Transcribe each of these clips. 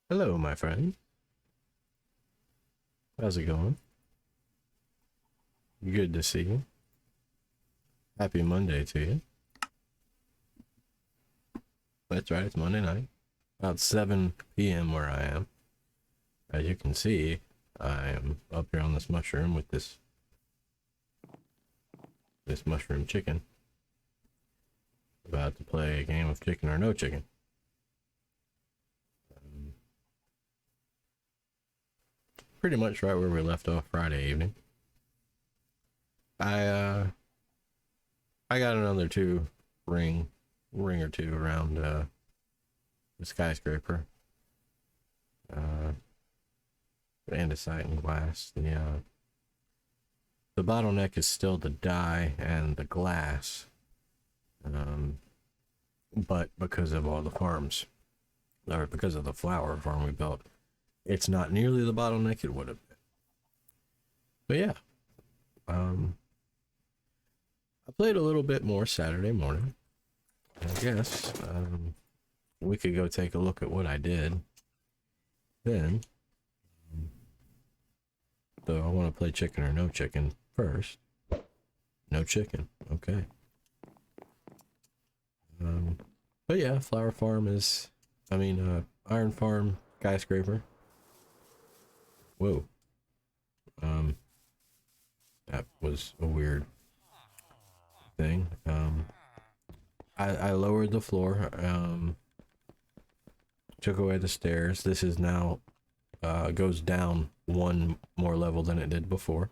Hello, my friend. How's it going? Good to see you. Happy Monday to you. That's right, it's Monday night. About 7 p.m. where I am. As you can see, I am up here on this mushroom with this mushroom chicken. About to play a game of chicken or no chicken. Pretty much right where we left off Friday evening. I got another ring or two around the skyscraper. Andesite and glass. The bottleneck is still the dye and the glass. But because of all the farms, or because of the flower farm we built, it's not nearly the bottleneck it would have been. But yeah, I played a little bit more Saturday morning. I guess we could go take a look at what I did then. Though I want to play chicken or no chicken first. No chicken, okay. But yeah, flower farm is, iron farm skyscraper. Whoa. That was a weird thing. I lowered the floor, took away the stairs. This is now goes down one more level than it did before.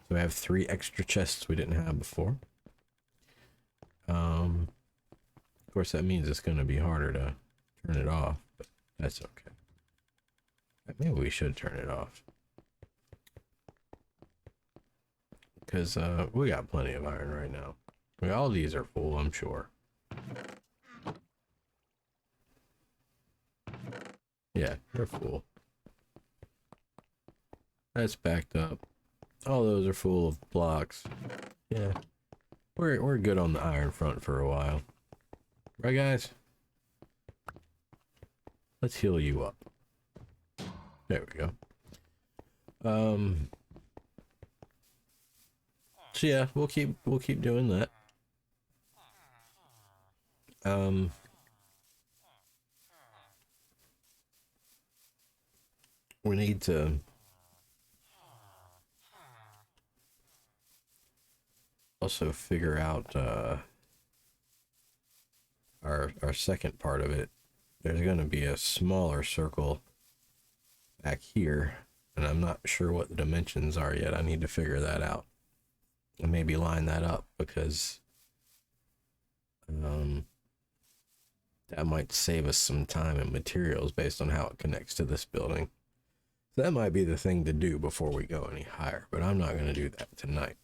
So I have 3 extra chests we didn't have before. Of course that means it's going to be harder to turn it off, but that's okay. Maybe we should turn it off. Because we got plenty of iron right now. All these are full, I'm sure. Yeah, they're full. That's backed up. All those are full of blocks. Yeah. We're good on the iron front for a while. Right, guys? Let's heal you up. There we go. So yeah, we'll keep doing that. We need to also figure out our second part of it. There's going to be a smaller circle back here, and I'm not sure what the dimensions are yet. I need to figure that out and maybe line that up, because that might save us some time and materials based on how it connects to this building. So that might be the thing to do before we go any higher, but I'm not going to do that tonight.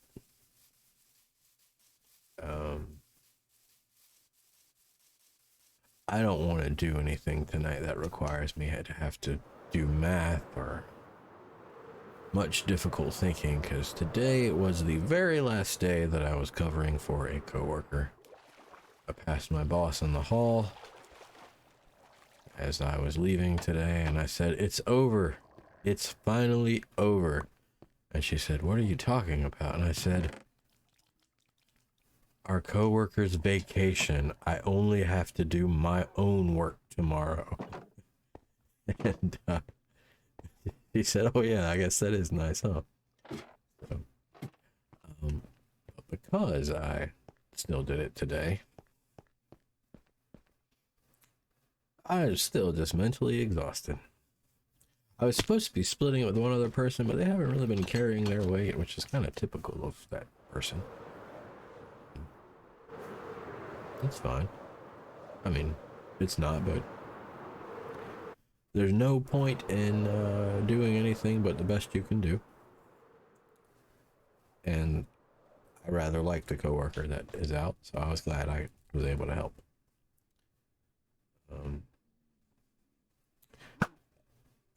I don't want to do anything tonight that requires me to have to do math or much difficult thinking, because today was the very last day that I was covering for a coworker. I passed my boss in the hall as I was leaving today, and I said, "It's over. It's finally over." And she said, "What are you talking about?" And I said, "Our coworker's vacation. I only have to do my own work tomorrow." And he said, "Oh yeah, I guess that is nice, huh?" So, because I still did it today, I was still just mentally exhausted. I was supposed to be splitting it with one other person, but they haven't really been carrying their weight, which is kind of typical of that person. It's fine. I mean, it's not, but there's no point in doing anything but the best you can do. And I rather like the coworker that is out, so I was glad I was able to help.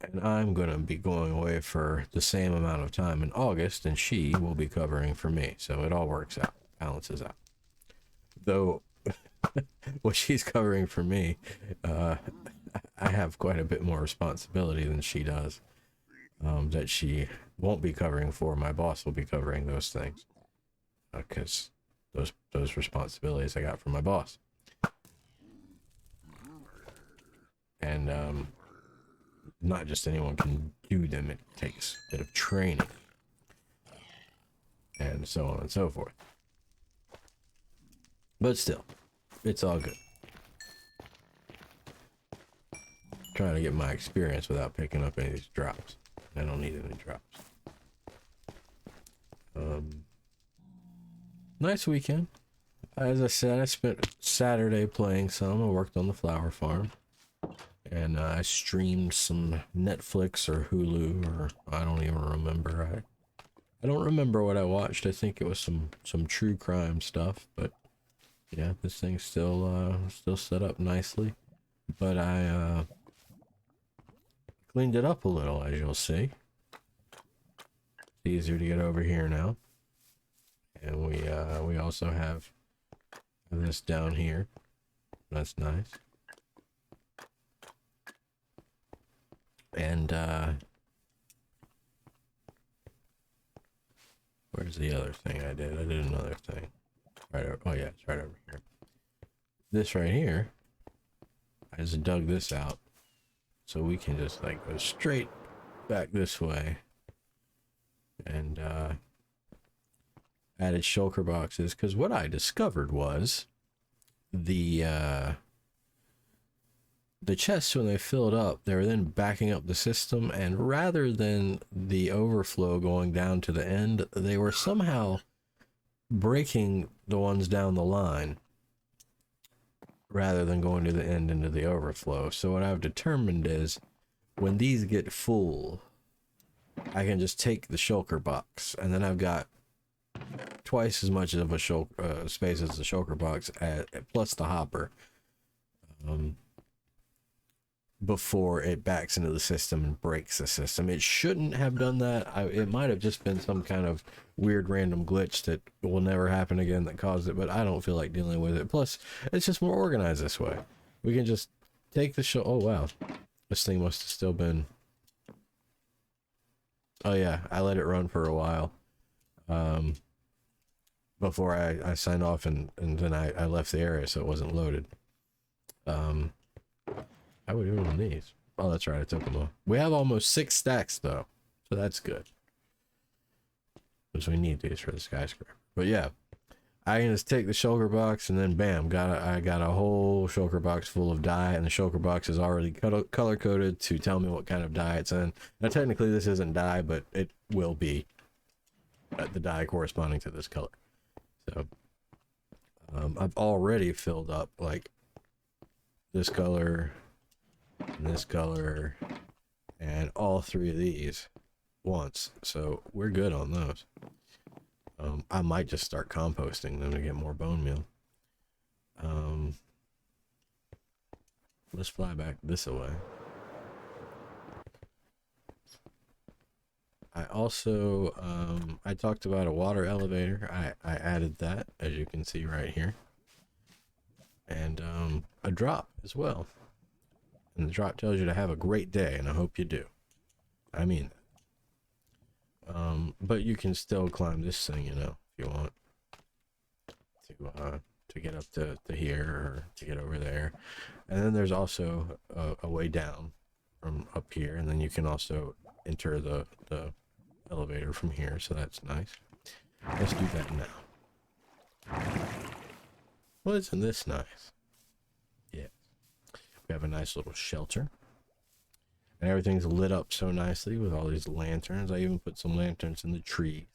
And I'm going to be going away for the same amount of time in August, and she will be covering for me, so it all works out, balances out. Though, what she's covering for me, I have quite a bit more responsibility than she does. That she won't be covering for. My boss will be covering those things because those responsibilities I got from my boss. And not just anyone can do them. It takes a bit of training, and so on and so forth. But still, it's all good. Trying to get my experience without picking up any of these drops. I don't need any drops. Nice weekend. As I said, I spent Saturday playing some. I worked on the flower farm. And I streamed some Netflix or Hulu, or I don't even remember. I don't remember what I watched. I think it was some true crime stuff, but yeah, this thing's still set up nicely. But I cleaned it up a little, as you'll see. It's easier to get over here now. And we also have this down here. That's nice. And where's the other thing I did? I did another thing. Right over, oh yeah, it's right over here. This right here, I just dug this out. So we can just like go straight back this way. And added shulker boxes, because what I discovered was the chests, when they filled up, they were then backing up the system, and rather than the overflow going down to the end, they were somehow breaking the ones down the line rather than going to the end into the overflow. So what I've determined is when these get full, I can just take the shulker box, and then I've got twice as much of a space as the shulker box, plus the hopper, before it backs into the system and breaks the system. It shouldn't have done that. It might have just been some kind of weird random glitch that will never happen again that caused it, but I don't feel like dealing with it. Plus, it's just more organized this way. We can just take the oh wow, this thing must have still been, oh yeah, I let it run for a while before I signed off, and then I left the area so it wasn't loaded. I would do it on these. Oh, that's right, I took them off. We have almost 6 stacks though, so that's good. Because we need these for the skyscraper. But yeah, I can just take the shulker box and then bam, I got a whole shulker box full of dye, and the shulker box is already color coded to tell me what kind of dye it's in. Now technically this isn't dye, but it will be the dye corresponding to this color. So I've already filled up like this color and this color and all 3 of these once, so we're good on those. I might just start composting them to get more bone meal. Let's fly back this way. I also I talked about a water elevator. I added that, as you can see right here, and a drop as well. And the drop tells you to have a great day, and I hope you do. I mean, but you can still climb this thing, you know, if you want to get up to here, or to get over there. And then there's also a way down from up here, and then you can also enter the elevator from here, so that's nice. Let's do that now. Well, isn't this nice? Yeah. We have a nice little shelter. And everything's lit up so nicely with all these lanterns. I even put some lanterns in the trees.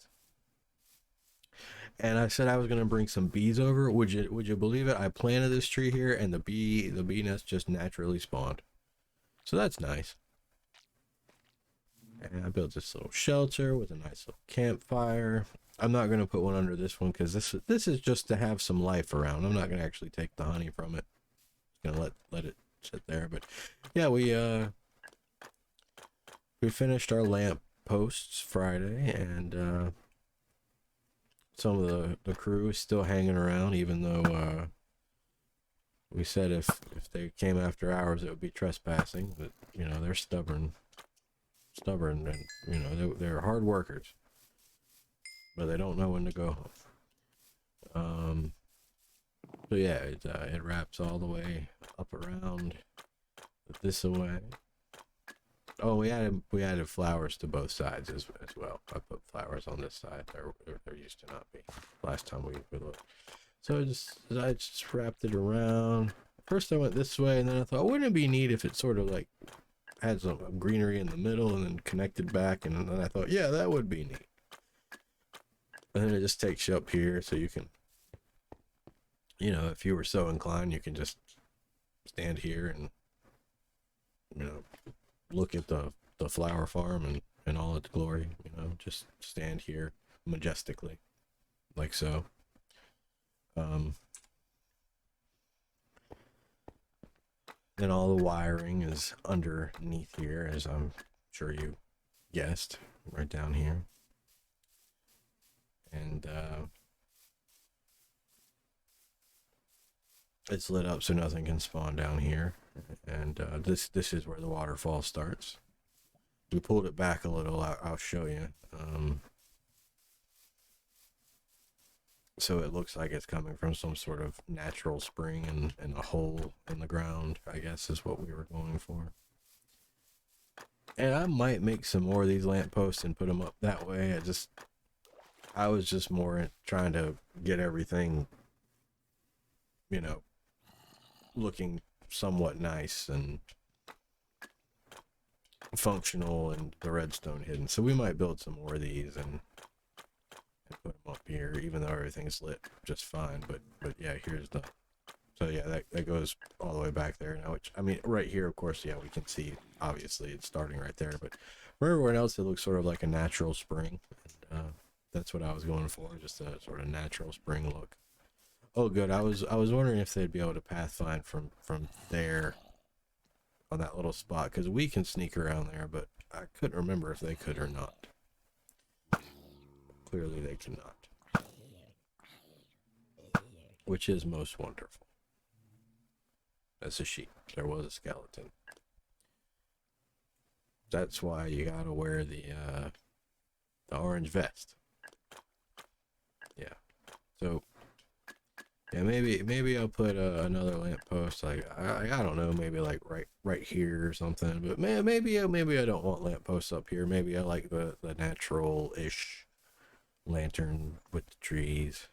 And I said I was gonna bring some bees over. Would you believe it? I planted this tree here, and the bee nest just naturally spawned. So that's nice. And I built this little shelter with a nice little campfire. I'm not gonna put one under this one because this is just to have some life around. I'm not gonna actually take the honey from it. Just gonna let it sit there. But yeah, we finished our lamp posts Friday, and some of the crew is still hanging around, even though We said if they came after hours, it would be trespassing, but you know they're stubborn, and you know they're hard workers, but they don't know when to go home. So yeah, it wraps all the way up around this way. Oh, we added flowers to both sides as well. I put flowers on this side. There used to not be last time we looked. So I just wrapped it around. First I went this way, and then I thought, wouldn't it be neat if it sort of like had some greenery in the middle and then connected back? And then I thought, yeah, that would be neat. And then it just takes you up here, so you can, you know, if you were so inclined, you can just stand here and, you know, look at the flower farm and all its glory. You know, just stand here majestically, like so. Then all the wiring is underneath here, as I'm sure you guessed, right down here. And it's lit up so nothing can spawn down here. And this is where the waterfall starts. We pulled it back a little. I'll show you. So it looks like it's coming from some sort of natural spring and a hole in the ground, I guess is what we were going for. And I might make some more of these lampposts and put them up that way. I was just more trying to get everything, you know, looking somewhat nice and functional and the redstone hidden. So we might build some more of these and put them up here, even though everything's lit just fine. But yeah, here's the, so yeah, that goes all the way back there now, which, I mean, right here, of course, yeah, we can see, obviously it's starting right there, but for everywhere else, it looks sort of like a natural spring. And, that's what I was going for, just a sort of natural spring look. Oh, good. I was wondering if they'd be able to pathfind from there on that little spot, because we can sneak around there, but I couldn't remember if they could or not. Clearly they cannot, which is most wonderful. That's a sheep. There was a skeleton. That's why you gotta wear the orange vest. Yeah. So yeah, maybe I'll put another lamppost, like I don't know, maybe like right here or something. But maybe I don't want lampposts up here. Maybe I like the natural-ish lantern with the trees.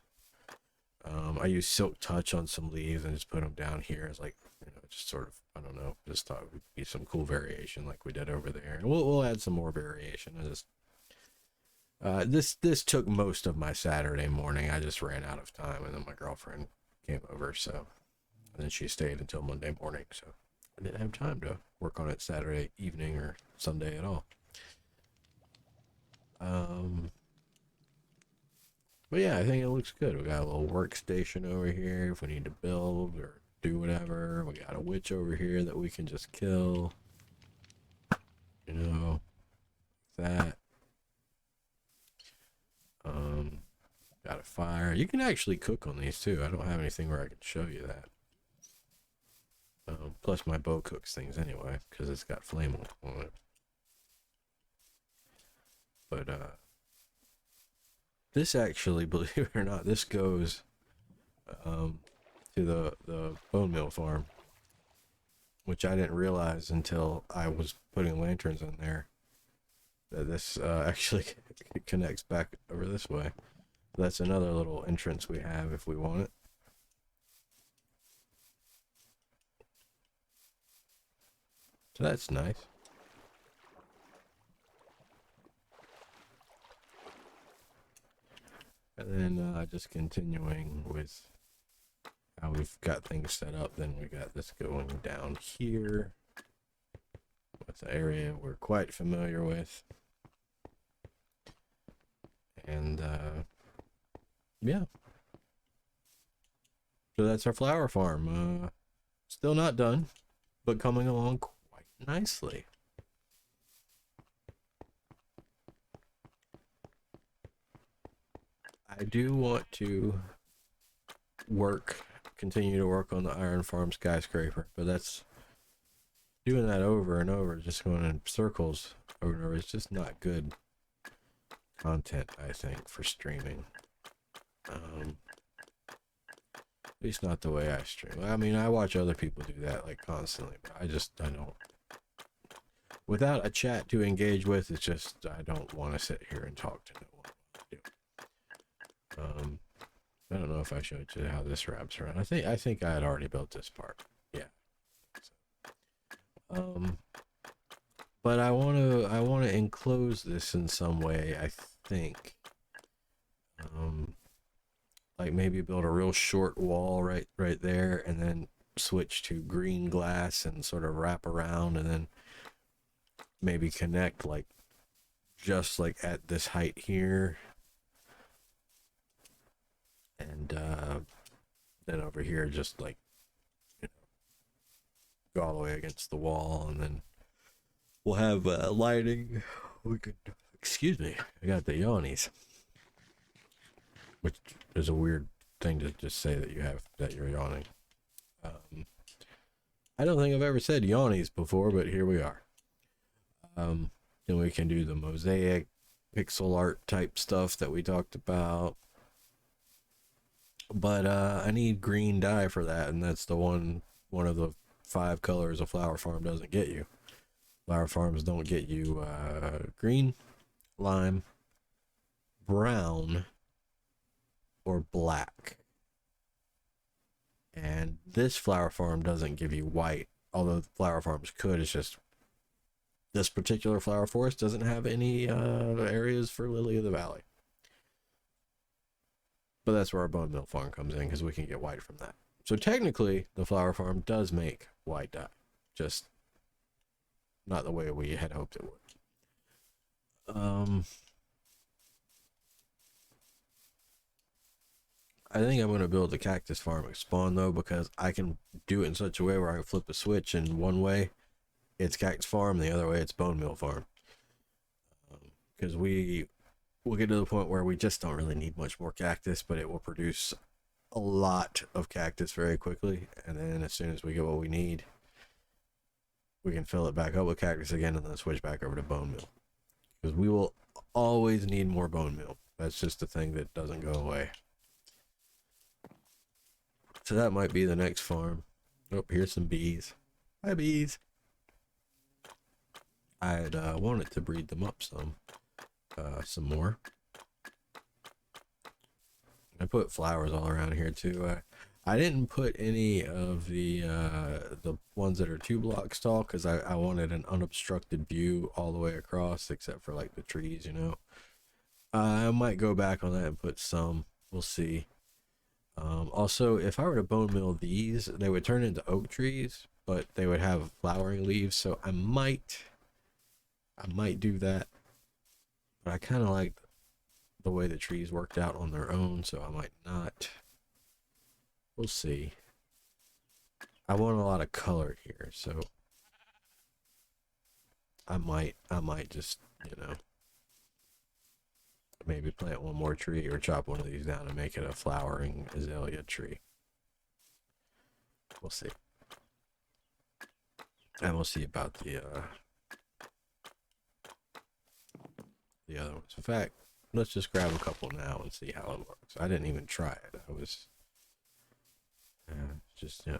I use silk touch on some leaves and just put them down here as, like, you know, just sort of, I don't know, just thought it would be some cool variation like we did over there. And we'll add some more variation. This took most of my Saturday morning. I just ran out of time, and then my girlfriend came over, so, and then she stayed until Monday morning, so I didn't have time to work on it Saturday evening or Sunday at all. But yeah, I think it looks good. We got a little workstation over here if we need to build or do whatever. We got a witch over here that we can just kill. You know, that. Got a fire. You can actually cook on these too. I don't have anything where I can show you that. Plus my bow cooks things anyway, because it's got flame on it. But this actually, believe it or not, this goes to the bone meal farm, which I didn't realize until I was putting lanterns in there, that this actually connects back over this way. That's another little entrance we have if we want it. So that's nice. And then just continuing with how we've got things set up, then we got this going down here with the area we're quite familiar with. And yeah. So that's our flower farm. Still not done, but coming along quite nicely. I do want to work continue to work on the iron farm skyscraper, but that's doing that over and over, just going in circles over and over. It's just not good content, I think, for streaming. At least not the way I stream. I mean, I watch other people do that like constantly, but I don't. Without a chat to engage with, it's just I don't want to sit here and talk to no one. I don't know if I showed you how this wraps around. I think I had already built this part. Yeah. So, but I want to enclose this in some way. I think. Like maybe build a real short wall right there, and then switch to green glass and sort of wrap around, and then maybe connect like just like at this height here, and then over here just like, you know, go all the way against the wall, and then we'll have lighting. We could, excuse me, I got the yawnies, which is a weird thing to just say that you're yawning. I don't think I've ever said yawnies before, but here we are. Then we can do the mosaic pixel art type stuff that we talked about. But I need green dye for that, and that's the one of the 5 colors a flower farm doesn't get you. Flower farms don't get you green, lime, brown, or black. And this flower farm doesn't give you white, although flower farms could. It's just this particular flower forest doesn't have any areas for lily of the valley. But that's where our bone meal farm comes in, because we can get white from that. So technically, the flower farm does make white dye, just not the way we had hoped it would. I think I'm going to build the cactus farm at spawn, though, because I can do it in such a way where I can flip a switch, and one way it's cactus farm, the other way it's bone meal farm. Because we'll get to the point where we just don't really need much more cactus, but it will produce a lot of cactus very quickly, and then as soon as we get what we need, we can fill it back up with cactus again, and then switch back over to bone meal. Because we will always need more bone meal. That's just a thing that doesn't go away. So that might be the next farm. Oh, here's some bees. Hi, bees. I'd wanted to breed them up some more. I put flowers all around here too. I didn't put any of the ones that are 2 blocks tall, because I wanted an unobstructed view all the way across, except for like the trees, you know. I might go back on that and put some. We'll see. Also, if I were to bone meal these, they would turn into oak trees, but they would have flowering leaves, so I might do that. But I kind of like the way the trees worked out on their own, so I might not. We'll see. I want a lot of color here, so I might just, you know, maybe plant one more tree or chop one of these down and make it a flowering azalea tree. We'll see. And we'll see about the other ones. In fact, let's just grab a couple now and see how it works. I didn't even try it. I was just, yeah.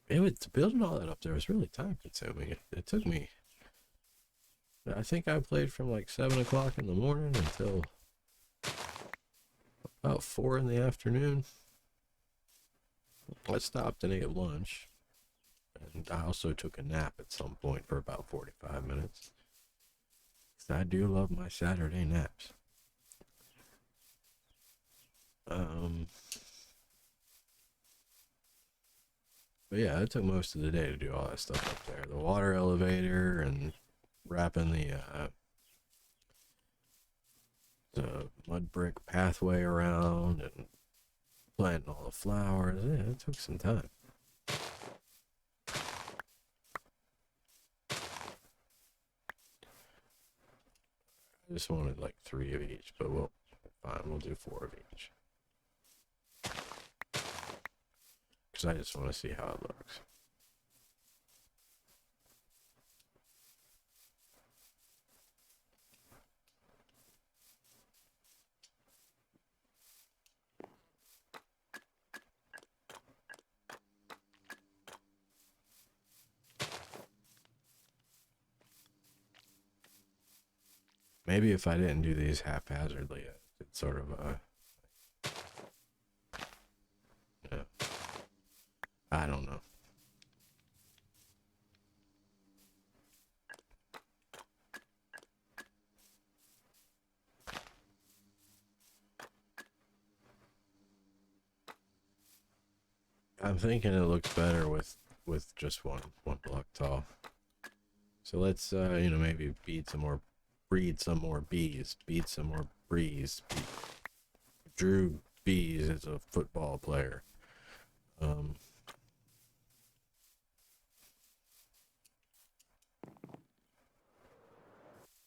It was building all that up there was really time consuming. It took me, I think I played from like 7 o'clock in the morning until about 4 in the afternoon. I stopped and ate lunch, and I also took a nap at some point for about 45 minutes. I do love my Saturday naps. But yeah, it took most of the day to do all that stuff up there. The water elevator and wrapping the mud brick pathway around and planting all the flowers. Yeah, it took some time. I just wanted like 3 of each, but fine, we'll do 4 of each. because I just want to see how it looks. Maybe if I didn't do these haphazardly, it's sort of a, I don't know. I'm thinking it looks better with just one block tall. So let's maybe breed some more bees, beat some more breeze. Drew Bees is a football player.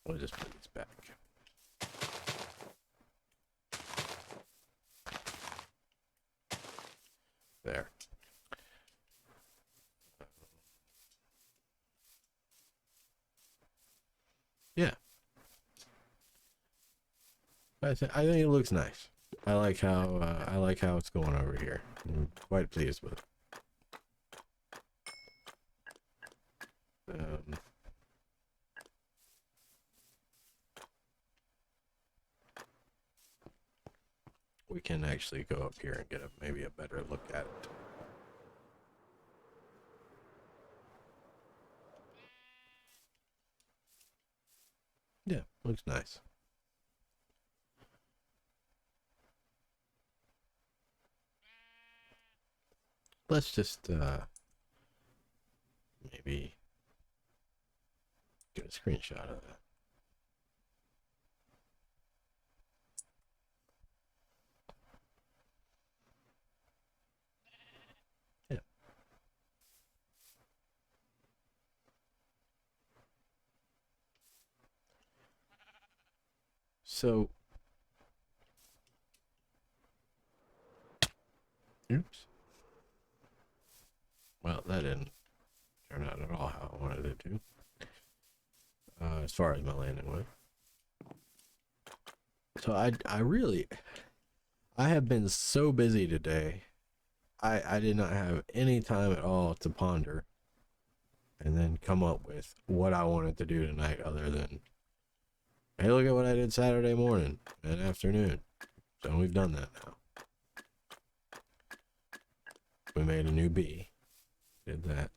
We'll just put these back. There. Yeah. I think it looks nice. I like how it's going over here. I'm quite pleased with it. We can actually go up here and get maybe a better look at it. Yeah, looks nice. Let's just maybe get a screenshot of that. Yeah. So, oops. Well, that didn't turn out at all how I wanted it to. As far as my landing went. So I have been so busy today. I did not have any time at all to ponder and then come up with what I wanted to do tonight other than, hey, look at what I did Saturday morning and afternoon. So we've done that now. We made a new bee. Did that.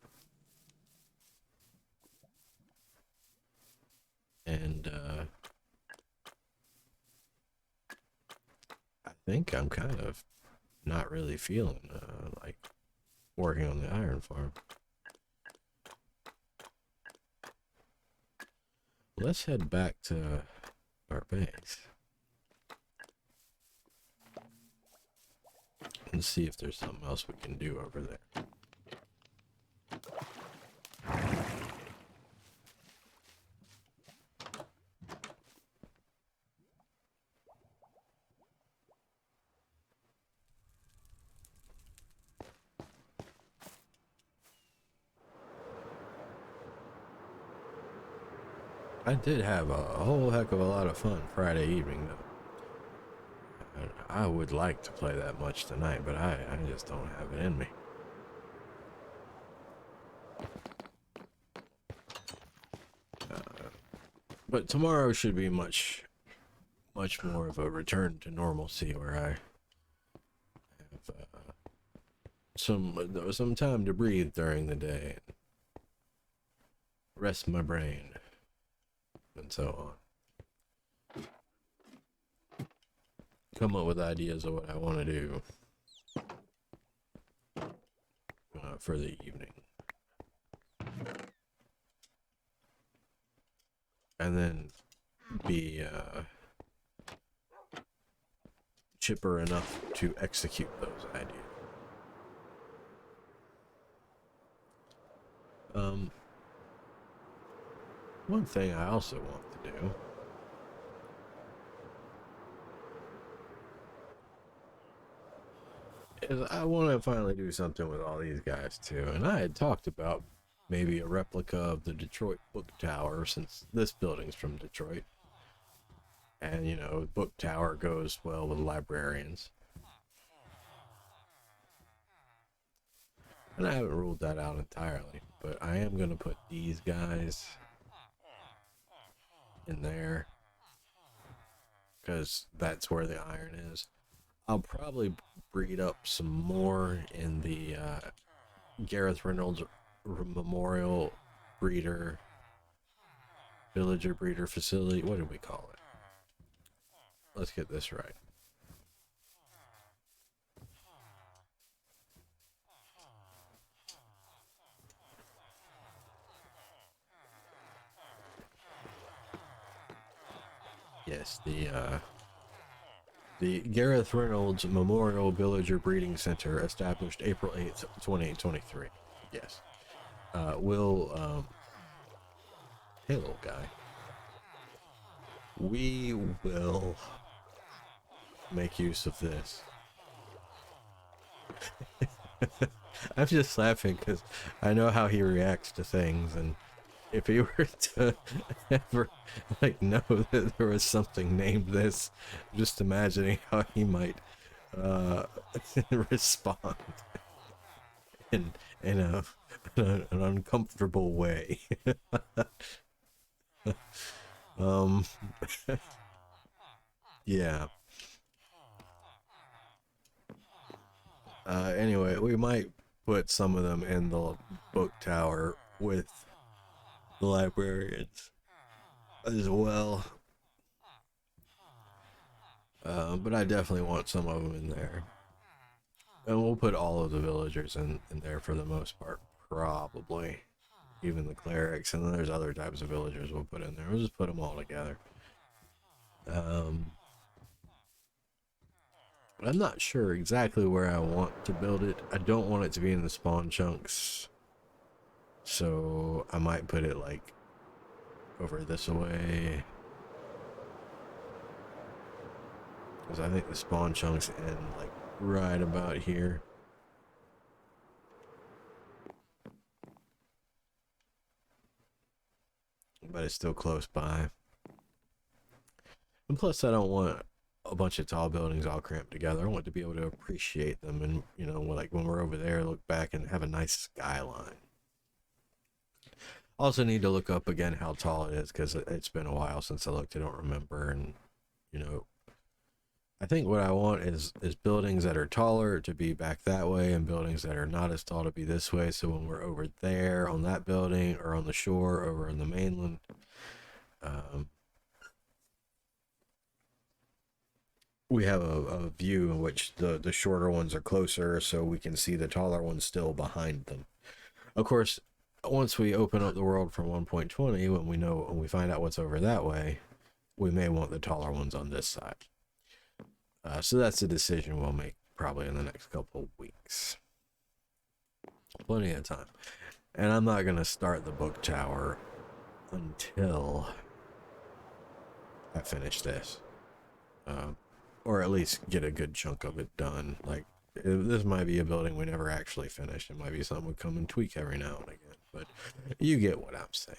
And I think I'm kind of not really feeling like working on the iron farm. Let's head back to our base and see if there's something else we can do over there. I did have a whole heck of a lot of fun Friday evening, though. I would like to play that much tonight, but I just don't have it in me. But tomorrow should be much more of a return to normalcy, where I have some time to breathe during the day, and rest my brain, and so on. Come up with ideas of what I want to do for the evening. And then be chipper enough to execute those ideas. One thing I also want to do is I want to finally do something with all these guys too. And I had talked about maybe a replica of the Detroit Book Tower, since this building's from Detroit. And, you know, Book Tower goes well with librarians. And I haven't ruled that out entirely, but I am going to put these guys in there because that's where the iron is. I'll probably breed up some more in the Gareth Reynolds Memorial Breeder, Villager Breeder Facility. What do we call it? Let's get this right. Yes, the Gareth Reynolds Memorial Villager Breeding Center, established April 8th, 2023. Yes. Hey, little guy. We will make use of this. I'm just laughing because I know how he reacts to things, and if he were to ever know that there was something named this, just imagining how he might uh, respond in in a, an uncomfortable way. um, yeah. Anyway, we might put some of them in the book tower with the librarians as well. But I definitely want some of them in there. And we'll put all of the villagers in there for the most part, probably. Even the clerics, and then there's other types of villagers we'll put in there. We'll just put them all together. I'm not sure exactly where I want to build it. I don't want it to be in the spawn chunks. So I might put it like over this way. Because I think the spawn chunks end like right about here. But it's still close by. And plus I don't want a bunch of tall buildings all cramped together. I want to be able to appreciate them, and, you know, like when we're over there, look back and have a nice skyline. Also need to look up again how tall it is, because it's been a while since I looked. I don't remember. And, you know, I think what I want is buildings that are taller to be back that way, and buildings that are not as tall to be this way. So when we're over there on that building, or on the shore over in the mainland, we have a view in which the shorter ones are closer, so we can see the taller ones still behind them. Of course, once we open up the world from 1.20, when we find out what's over that way, we may want the taller ones on this side. So that's a decision we'll make probably in the next couple of weeks. Plenty of time. And I'm not going to start the book tower until I finish this. Or at least get a good chunk of it done. Like, this might be a building we never actually finish. It might be something we come and tweak every now and again. But you get what I'm saying.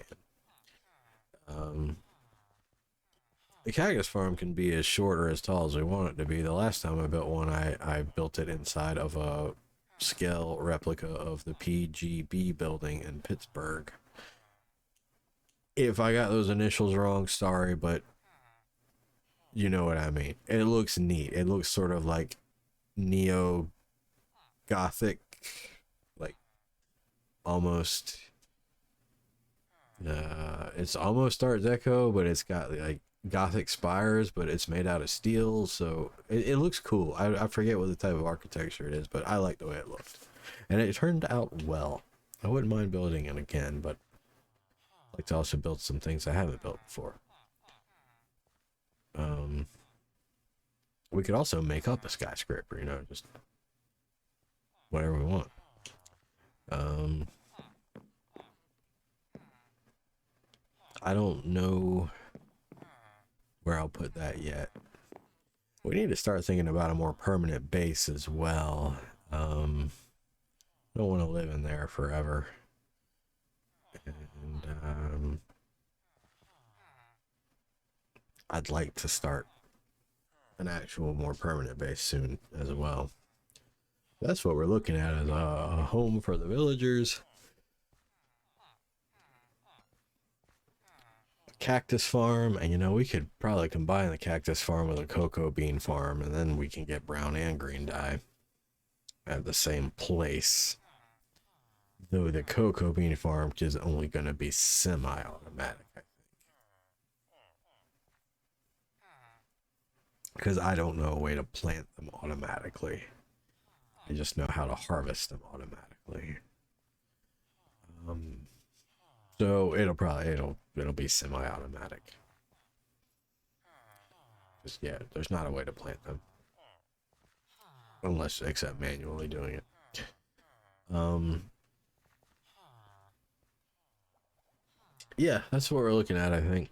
The cactus farm can be as short or as tall as we want it to be. The last time I built one, I built it inside of a scale replica of the PGB building in Pittsburgh. If I got those initials wrong, sorry, but you know what I mean. It looks neat. It looks sort of like neo gothic, like almost it's almost art deco, but it's got like gothic spires, but it's made out of steel, so it looks cool. I forget what the type of architecture it is, but I like the way it looked, and it turned out well. I wouldn't mind building it again, but I'd like to also build some things I haven't built before. We could also make up a skyscraper, you know, just whatever we want. I don't know where I'll put that yet. We need to start thinking about a more permanent base as well. Don't want to live in there forever. And I'd like to start an actual more permanent base soon as well. That's what we're looking at, as a home for the villagers. Cactus farm, and you know, we could probably combine the cactus farm with a cocoa bean farm, and then we can get brown and green dye at the same place. Though the cocoa bean farm is only going to be semi-automatic, I think, because I don't know a way to plant them automatically. I just know how to harvest them automatically. So it'll be semi-automatic. Just, yeah, there's not a way to plant them, unless except manually doing it. Yeah, that's what we're looking at, I think.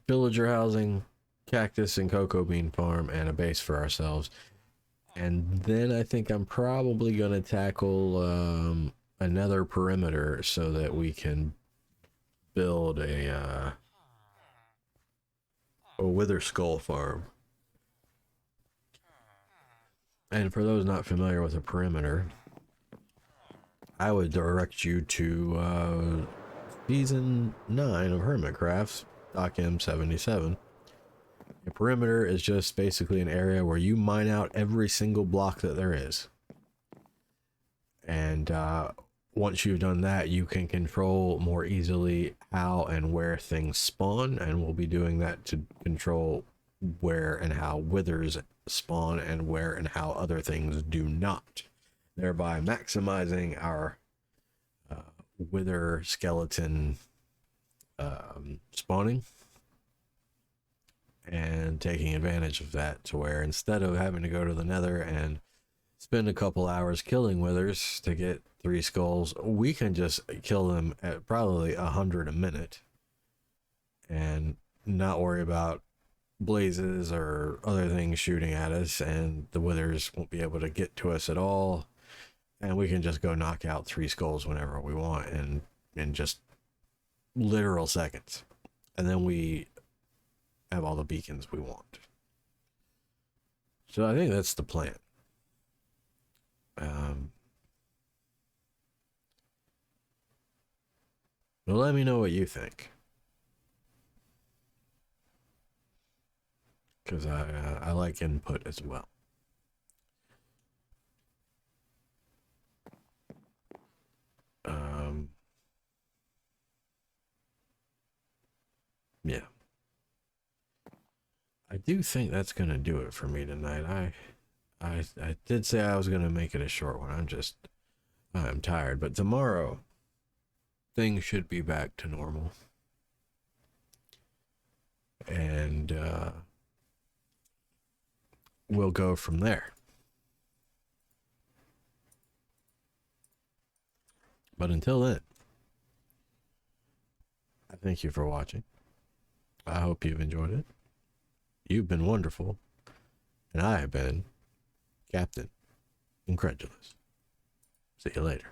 Villager housing, cactus and cocoa bean farm, and a base for ourselves. And then I think I'm probably going to tackle another perimeter so that we can build a wither skull farm. And for those not familiar with a perimeter, I would direct you to season 9 of Hermitcraft's Doc M77. A perimeter is just basically an area where you mine out every single block that there is. And once you've done that, you can control more easily how and where things spawn, and we'll be doing that to control where and how withers spawn and where and how other things do not, thereby maximizing our wither skeleton spawning and taking advantage of that, to where instead of having to go to the nether and spend a couple hours killing withers to get 3 skulls, we can just kill them at probably 100 a minute and not worry about blazes or other things shooting at us, and the withers won't be able to get to us at all, and we can just go knock out 3 skulls whenever we want in just literal seconds, and then we have all the beacons we want. So I think that's the plan. Well, let me know what you think, because I like input as well. Yeah, I do think that's gonna do it for me tonight. I did say I was gonna make it a short one. I'm tired, but tomorrow things should be back to normal, and we'll go from there. But until then, I thank you for watching. I hope you've enjoyed it. You've been wonderful, and I have been Captain Incredulous. See you later.